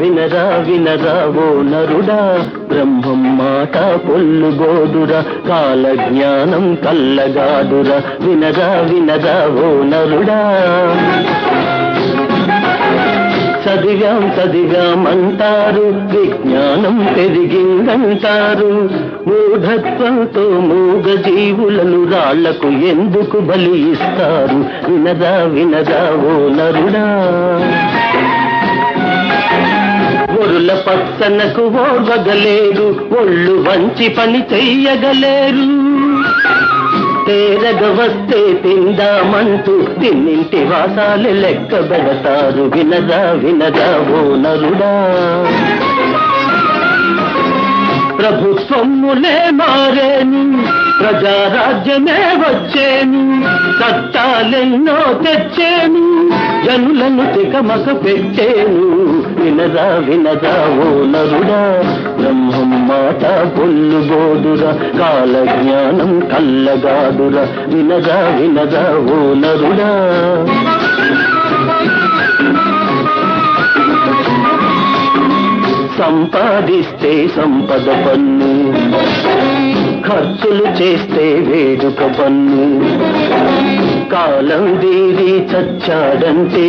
వినరా వినరా ఓ నరుడా, బ్రహ్మం మాట పొల్లుగోదురా, కాల జ్ఞానం కల్లగాదురా. వినరా వినరా ఓ నరుడా, చదివామంటారు, విజ్ఞానం పెరిగిందంటారు. మూఢత్వంతో మూగ జీవులను రాళ్లకు ఎందుకు బలి ఇస్తారు? వినరా వినరా ఓ నరుడా, ఒరుల పచ్చనకు ఓర్వగలేరు, ఒళ్ళు వంచి పని చెయ్యగలేరు. తేరగ వస్తే తిందామంటూ తిన్నింటి వాసాలు లెక్క పెడతారు. వినరా వినరా ఓ నరుడా, ప్రభుత్వములే మారేను, ప్రజారాజ్యమే వచ్చేను, చట్టాలెన్నో తెచ్చేను, జనులను తికమక పెట్టేను. వినరా వినరా ఓ నరుడా, బ్రహ్మం మాట పొల్లుగోదురా, కాల జ్ఞానం కల్లగాదురా. వినరా వినరా ఓ నరుడా, సంపాదిస్తే సంపద పన్ను, ఖర్చులు చేస్తే వేడుక పన్ను. కాలం దీరి చచ్చాడంటే